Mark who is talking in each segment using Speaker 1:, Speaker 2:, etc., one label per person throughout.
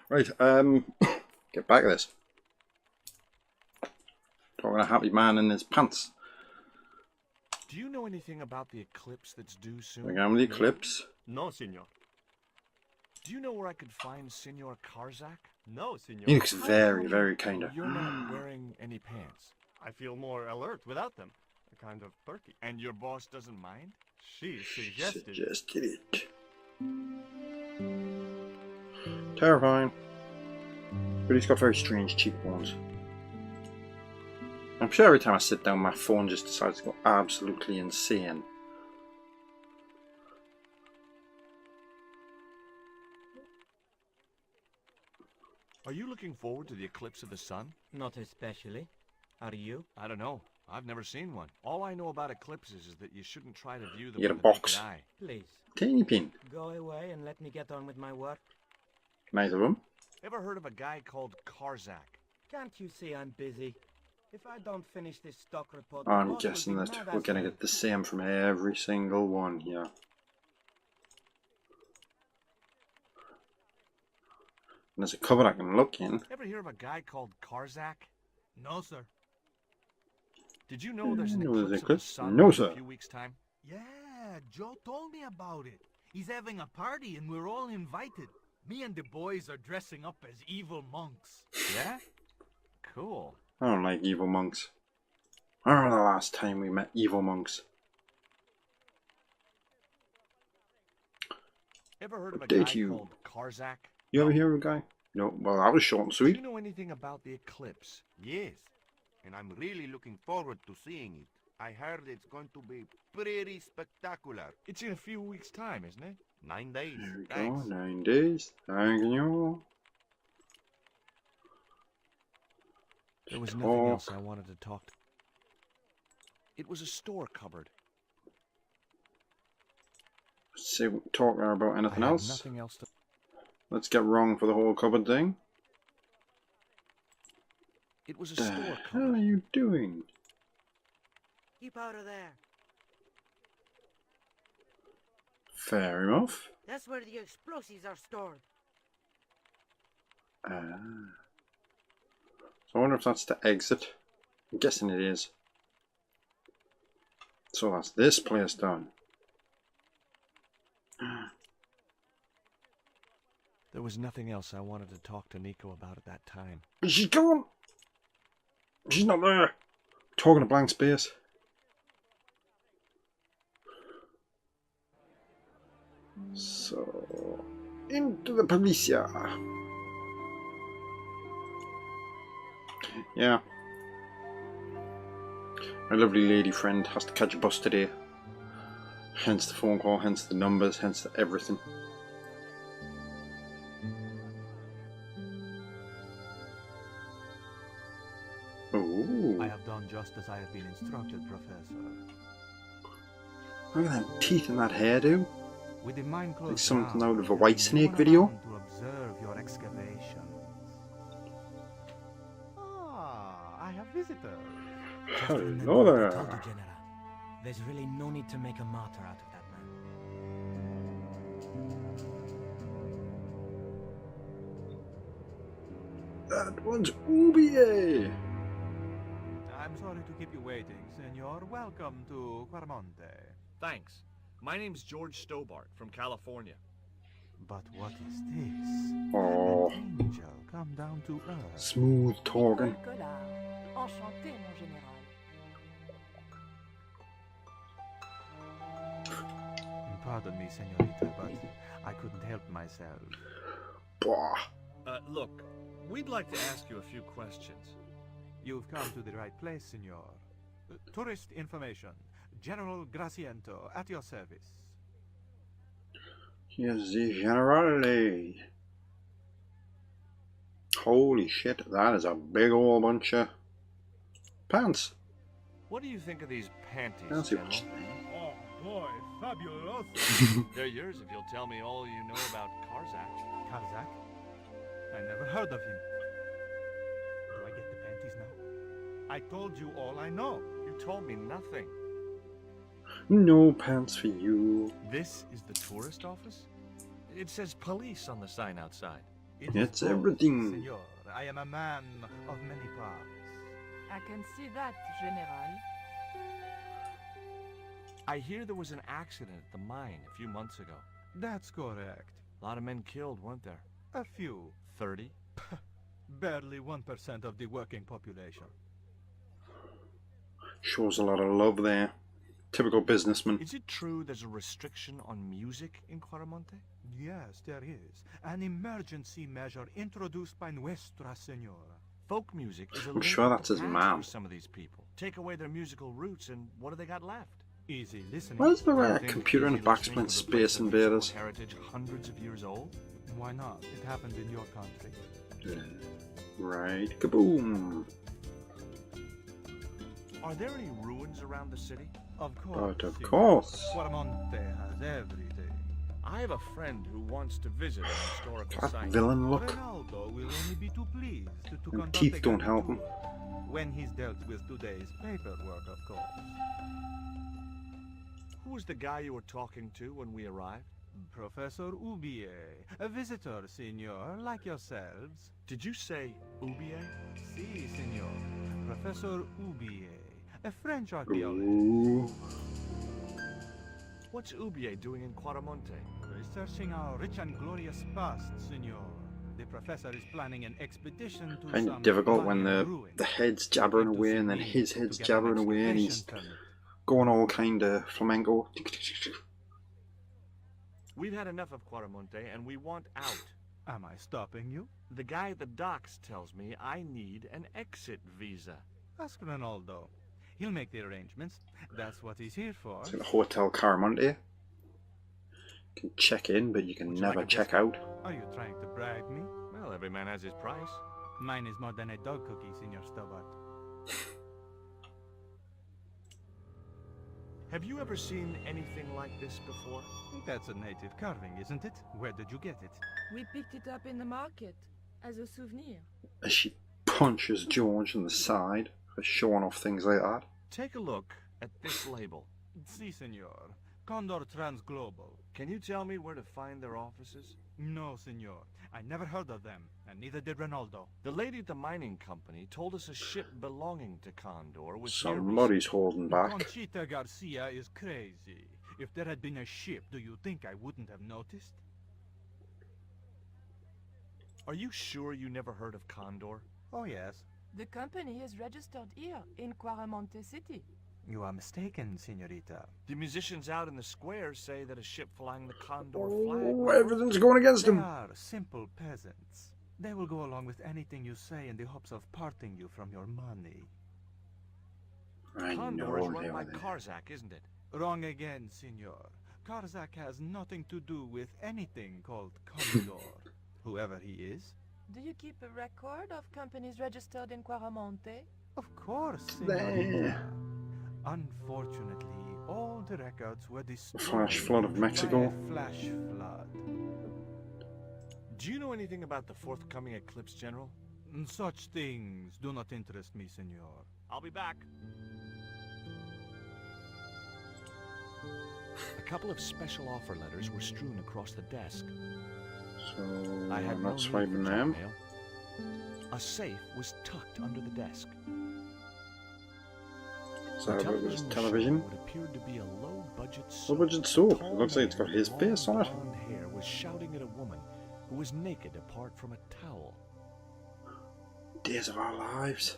Speaker 1: Right, get back to this. Talking a happy man in his pants.
Speaker 2: Do you know anything about the eclipse that's due soon?
Speaker 1: Again with the eclipse.
Speaker 3: No, senor.
Speaker 2: Do you know where I could find Senor Karzak?
Speaker 3: No, senor.
Speaker 1: He looks very, very kind of.
Speaker 2: You're not wearing any pants.
Speaker 3: I feel more alert without them. A kind of perky.
Speaker 2: And your boss doesn't mind?
Speaker 3: She suggested.
Speaker 1: Suggested it. Terrifying. But he's got very strange cheekbones. I'm sure every time I sit down my phone just decides to go absolutely insane.
Speaker 2: Are you looking forward to the eclipse of the sun?
Speaker 4: Not especially. Are you?
Speaker 2: I don't know. I've never seen one. All I know about eclipses is that you shouldn't try to view them
Speaker 1: Get a
Speaker 2: with the naked
Speaker 1: box.
Speaker 2: eye.
Speaker 4: Please,
Speaker 1: Teeny pin.
Speaker 4: go away and let me get on with my work.
Speaker 1: Neither of them.
Speaker 2: Ever heard of a guy called Karzak?
Speaker 4: Can't you see I'm busy? If I don't finish this stock report...
Speaker 1: I'm
Speaker 4: the boss
Speaker 1: guessing
Speaker 4: will be
Speaker 1: that
Speaker 4: mad
Speaker 1: we're
Speaker 4: at
Speaker 1: gonna
Speaker 4: me.
Speaker 1: get the same from every single one here. And there's a cupboard I can look in.
Speaker 2: Ever hear of a guy called Karzak?
Speaker 3: No, sir.
Speaker 2: Did you know there's an
Speaker 1: No, there's
Speaker 2: eclipse of the
Speaker 1: eclipse?
Speaker 2: sun
Speaker 1: No,
Speaker 2: in
Speaker 1: sir.
Speaker 2: a few weeks' time?
Speaker 5: Yeah, Joe told me about it. He's having a party and we're all invited. Me and the boys are dressing up as evil monks.
Speaker 2: Yeah? Cool.
Speaker 1: I don't like evil monks. I remember the last time we met evil monks.
Speaker 2: Ever heard of a
Speaker 1: Did
Speaker 2: guy
Speaker 1: you?
Speaker 2: called Karzak?
Speaker 1: You ever hear of a guy? No, well that was short and
Speaker 2: Do
Speaker 1: sweet.
Speaker 2: you know anything about the eclipse?
Speaker 6: Yes, and I'm really looking forward to seeing it. I heard it's going to be pretty spectacular.
Speaker 2: It's in a few weeks' time, isn't it?
Speaker 6: 9 days.
Speaker 1: There we go,
Speaker 6: Thanks.
Speaker 1: 9 days. Thank you.
Speaker 2: There was nothing
Speaker 1: Talk.
Speaker 2: else I wanted to talk to. It was a store cupboard.
Speaker 1: Say talk there about
Speaker 2: I
Speaker 1: anything
Speaker 2: had
Speaker 1: else.
Speaker 2: nothing else to...
Speaker 1: Let's get wrong for the whole cupboard thing.
Speaker 2: It was a
Speaker 1: The
Speaker 2: store
Speaker 1: hell are
Speaker 2: cupboard.
Speaker 1: you doing?
Speaker 4: Keep out of there.
Speaker 1: Fair enough.
Speaker 4: That's where the explosives are stored.
Speaker 1: Ah. So I wonder if that's the exit. I'm guessing it is. So that's this place done.
Speaker 2: There was nothing else I wanted to talk to Nico about at that time.
Speaker 1: She's gone! She's not there! Talking a blank space. So, into the policia. Yeah. My lovely lady friend has to catch a bus today. Hence the phone call, hence the numbers, hence the everything. Ooh.
Speaker 5: I have done just as I have been instructed, Professor.
Speaker 1: Look at them teeth and that hairdo.
Speaker 5: With the mine closed
Speaker 1: Like something
Speaker 5: down,
Speaker 1: out of a
Speaker 5: there's
Speaker 1: White
Speaker 5: no
Speaker 1: Snake
Speaker 5: one
Speaker 1: video.
Speaker 5: around to observe your excavations. I have visitors.
Speaker 1: Hello there.
Speaker 4: General. There's really no need to make a martyr out of that man.
Speaker 1: That one's Ubier.
Speaker 5: I'm sorry to keep you waiting, senor. Welcome to Quarmonte.
Speaker 2: Thanks. My name's George Stobart from California.
Speaker 5: But what is this?
Speaker 1: Oh,
Speaker 5: An angel come down to earth.
Speaker 1: smooth talking.
Speaker 7: Enchanté, mon général.
Speaker 5: Pardon me, senorita, but I couldn't help myself.
Speaker 1: Bah.
Speaker 2: Look, we'd like to ask you a few questions.
Speaker 5: You've come to the right place, senor. Tourist information. General Graciento, at your service.
Speaker 1: Here's the generale. Holy shit, that is a big old bunch of pants.
Speaker 2: What do you think of these panties,
Speaker 1: Fancy
Speaker 2: General?
Speaker 1: ones.
Speaker 5: Oh boy, fabulous.
Speaker 2: They're yours if you'll tell me all you know about Karzak.
Speaker 5: Karzak? I never heard of him. Do I get the panties now? I told you all I know.
Speaker 2: You told me nothing.
Speaker 1: No pants for you.
Speaker 2: This is the tourist office? It says police on the sign outside.
Speaker 1: It's
Speaker 4: both,
Speaker 1: everything.
Speaker 4: Senor. I am a man of many parts.
Speaker 7: I can see that, General.
Speaker 2: I hear there was an accident at the mine a few months ago.
Speaker 4: That's correct.
Speaker 2: A lot of men killed, weren't there?
Speaker 4: A few.
Speaker 2: 30?
Speaker 4: Barely 1% of the working population.
Speaker 1: Shows a lot of love there. Typical businessman.
Speaker 2: Is it true there's a restriction on music in Quaramonte?
Speaker 4: Yes, there is. An emergency measure introduced by Nuestra Senora.
Speaker 2: Folk music is a
Speaker 1: I'm sure that's his
Speaker 2: patch
Speaker 1: mom.
Speaker 2: for some of these people. Take away their musical roots and what do they got left?
Speaker 4: Easy listening.
Speaker 1: Why is there
Speaker 2: You
Speaker 1: a
Speaker 2: think
Speaker 1: computer in the
Speaker 2: easy
Speaker 1: back
Speaker 2: listening
Speaker 1: playing
Speaker 2: could
Speaker 1: Space
Speaker 2: replace a musical
Speaker 1: Invaders?
Speaker 2: heritage hundreds of years old?
Speaker 4: Why not? It happened in your country.
Speaker 1: Right, kaboom!
Speaker 2: Are there any ruins around the city?
Speaker 4: Of course.
Speaker 1: But of
Speaker 4: Senor.
Speaker 1: course.
Speaker 4: Quaramonte has everything.
Speaker 2: I have a friend who wants to visit an historical
Speaker 1: That
Speaker 2: site.
Speaker 1: villain look.
Speaker 4: Ronaldo will only be too pleased to
Speaker 1: And
Speaker 4: conduct
Speaker 1: teeth
Speaker 4: a
Speaker 1: don't
Speaker 4: guided
Speaker 1: help him.
Speaker 4: tour. When he's dealt with today's paperwork, of course.
Speaker 2: Who was the guy you were talking to when we arrived?
Speaker 4: Professor Ubier, a visitor, senor, like yourselves.
Speaker 2: Did you say Ubier?
Speaker 4: Si, senor. Professor Ubier, a French archaeologist.
Speaker 1: Ooh.
Speaker 2: What's Ubier doing in Quaramonte?
Speaker 4: Researching our rich and glorious past, senor. The professor is planning an expedition to
Speaker 1: Kind
Speaker 4: some
Speaker 1: of difficult when
Speaker 4: Mayan
Speaker 1: the
Speaker 4: ruins.
Speaker 1: head's jabbering
Speaker 4: To
Speaker 1: away and then
Speaker 4: see
Speaker 1: his
Speaker 4: to
Speaker 1: head's
Speaker 4: get an
Speaker 1: jabbering away and he's
Speaker 4: excavation permit.
Speaker 1: going all kind of flamenco.
Speaker 2: We've had enough of Quaramonte and we want out.
Speaker 4: Am I stopping you?
Speaker 2: The guy at the docks tells me I need an exit visa.
Speaker 4: Ask Ronaldo. He'll make the arrangements. That's what he's here for.
Speaker 1: It's got a Hotel Caramonte. You can check in, but you can
Speaker 2: Would you
Speaker 1: never
Speaker 2: like a
Speaker 1: check
Speaker 2: discount?
Speaker 1: out.
Speaker 4: Are you trying to bribe me?
Speaker 2: Well, every man has his price.
Speaker 4: Mine is more than a dog cookie, Senor Stobart.
Speaker 2: Have you ever seen anything like this before?
Speaker 4: That's a native carving, isn't it? Where did you get it?
Speaker 7: We picked it up in the market as a souvenir.
Speaker 1: As she punches George in the side for showing off things like that.
Speaker 2: Take a look at this label.
Speaker 4: Si, senor. Condor Transglobal.
Speaker 2: Can you tell me where to find their offices?
Speaker 4: No, senor. I never heard of them, and neither did Ronaldo.
Speaker 2: The lady at the mining company told us a ship belonging to Condor was here
Speaker 1: Somebody's holding back.
Speaker 4: Conchita Garcia is crazy. If there had been a ship, do you think I wouldn't have noticed?
Speaker 2: Are you sure you never heard of Condor?
Speaker 4: Oh, yes.
Speaker 7: The company is registered here in Quaramonte City.
Speaker 4: You are mistaken, senorita.
Speaker 2: The musicians out in the square say that a ship flying the Condor
Speaker 1: Oh,
Speaker 2: flag...
Speaker 1: everything's going against
Speaker 4: They
Speaker 1: him.
Speaker 4: are simple peasants. They will go along with anything you say in the hopes of parting you from your money.
Speaker 1: I
Speaker 2: Condor is
Speaker 1: know
Speaker 2: run
Speaker 1: they
Speaker 2: by
Speaker 1: were there.
Speaker 2: Karzak, isn't it?
Speaker 4: Wrong again, senor. Karzak has nothing to do with anything called Condor, whoever he is.
Speaker 7: Do you keep a record of companies registered in Quaramonte?
Speaker 4: Of course,
Speaker 1: There.
Speaker 4: senorita. Unfortunately, all the records were destroyed
Speaker 1: Flash flood of Mexico.
Speaker 4: by a flash flood.
Speaker 2: Do you know anything about the forthcoming eclipse, General?
Speaker 4: Such things do not interest me, senor.
Speaker 2: I'll be back. A couple of special offer letters were strewn across the desk.
Speaker 1: So
Speaker 2: I had
Speaker 1: I'm
Speaker 2: no
Speaker 1: not
Speaker 2: need for
Speaker 1: swiping
Speaker 2: junk
Speaker 1: them.
Speaker 2: mail. A safe was tucked under the desk.
Speaker 1: So
Speaker 2: The
Speaker 1: about this
Speaker 2: was
Speaker 1: television.
Speaker 2: showing what appeared to be a low-budget
Speaker 1: Low
Speaker 2: soap.
Speaker 1: budget soap.
Speaker 2: A
Speaker 1: It
Speaker 2: tall
Speaker 1: looks like it's
Speaker 2: man
Speaker 1: got his
Speaker 2: with
Speaker 1: face on it.
Speaker 2: long blonde hair was shouting at a woman who was naked apart from a towel.
Speaker 1: Days of our lives.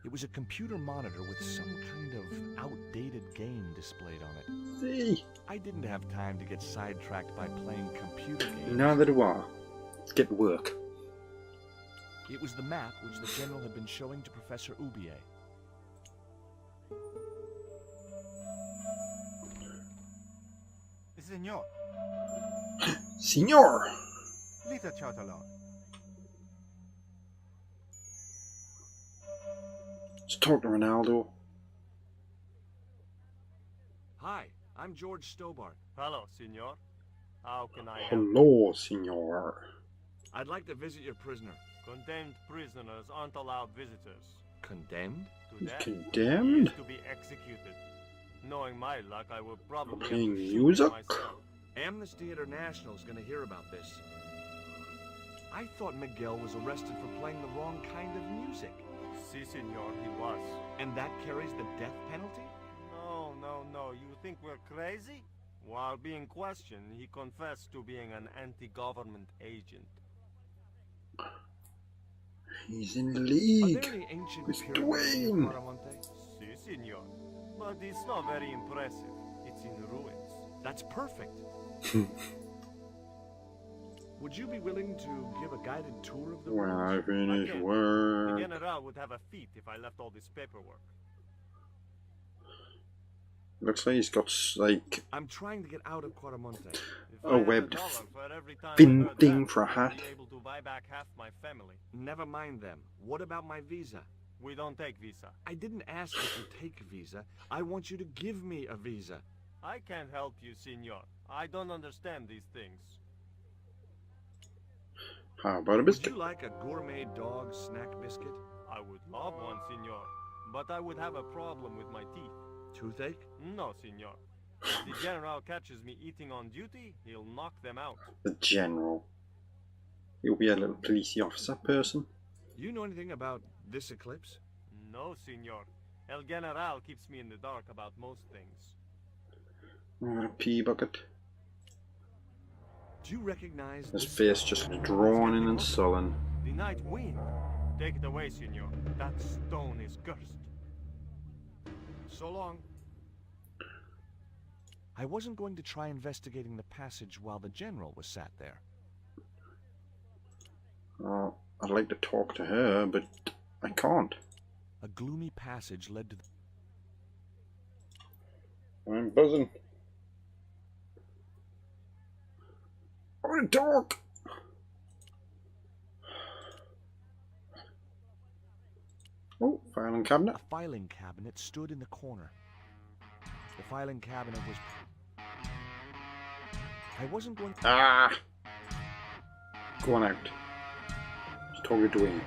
Speaker 2: It was a computer monitor with some kind of outdated game displayed on it.
Speaker 1: See?
Speaker 2: I didn't have time to get sidetracked by playing computer games.
Speaker 1: Neither do I. Let's get to work.
Speaker 2: It was the map which the General had been showing to Professor Ubier.
Speaker 4: Senor,
Speaker 1: Senor!
Speaker 4: leave the chat alone.
Speaker 1: Let's talk to Ronaldo.
Speaker 2: Hi, I'm George Stobart.
Speaker 3: Hello, senor. How can I help?
Speaker 1: Hello, Senor.
Speaker 2: I'd like to visit your prisoner.
Speaker 3: Condemned prisoners aren't allowed visitors.
Speaker 2: Condemned?
Speaker 3: To death, he
Speaker 1: Condemned?
Speaker 3: is to be executed. Knowing my luck, I will probably have
Speaker 1: Playing
Speaker 3: to shoot him
Speaker 1: music?
Speaker 3: myself.
Speaker 2: Amnesty International is going to hear about this. I thought Miguel was arrested for playing the wrong kind of music.
Speaker 3: Si, senor, he was.
Speaker 2: And that carries the death penalty?
Speaker 3: No, no, no. You think we're crazy? While being questioned, he confessed to being an anti-government agent.
Speaker 1: He's in the
Speaker 2: Are
Speaker 1: league
Speaker 2: there any ancient
Speaker 1: with
Speaker 2: pyramids in
Speaker 1: Dwayne.
Speaker 3: Si,
Speaker 2: Paramonte?
Speaker 3: senor. But it's not very impressive. It's in ruins.
Speaker 2: That's perfect. Would you be willing to give a guided tour of the
Speaker 1: When I
Speaker 2: ruins?
Speaker 1: finish
Speaker 3: Again, The
Speaker 1: work.
Speaker 3: General would have a fit if I left all this paperwork.
Speaker 1: Looks like he's got like
Speaker 2: I'm trying to get out of Paramonte.
Speaker 3: If
Speaker 1: a
Speaker 3: I had
Speaker 1: webbed
Speaker 3: $1 for every time I
Speaker 1: fin
Speaker 3: heard
Speaker 1: thing
Speaker 3: that,
Speaker 1: for a
Speaker 3: I'd
Speaker 1: hat.
Speaker 3: be able to buy back half my family.
Speaker 2: Never mind them. What about my visa?
Speaker 3: We don't take visa.
Speaker 2: I didn't ask if you take a visa. I want you to give me a visa.
Speaker 3: I can't help you, senor. I don't understand these things.
Speaker 1: How about a
Speaker 2: Would
Speaker 1: biscuit?
Speaker 2: you like a gourmet dog snack biscuit?
Speaker 3: I would love one, senor. But I would have a problem with my teeth.
Speaker 2: Toothache?
Speaker 3: No, senor. If the general catches me eating on duty, he'll knock them out.
Speaker 1: The general. He'll be a little police officer person.
Speaker 2: You know anything about this eclipse?
Speaker 3: No, senor. El General keeps me in the dark about most things.
Speaker 1: I've got a pea bucket.
Speaker 2: Do you recognize
Speaker 1: His
Speaker 2: this?
Speaker 1: face just drawn in and sullen.
Speaker 3: The night wind. Take it away, senor. That stone is cursed.
Speaker 2: So long. I wasn't going to try investigating the passage while the general was sat there.
Speaker 1: Oh, I'd like to talk to her, but I can't.
Speaker 2: A gloomy passage led to the...
Speaker 1: I'm buzzing. I want to talk. Oh, filing cabinet.
Speaker 2: A filing cabinet stood in the corner. The filing cabinet was... I wasn't going...
Speaker 1: Ah! Go on out. Just talking to Dwayne.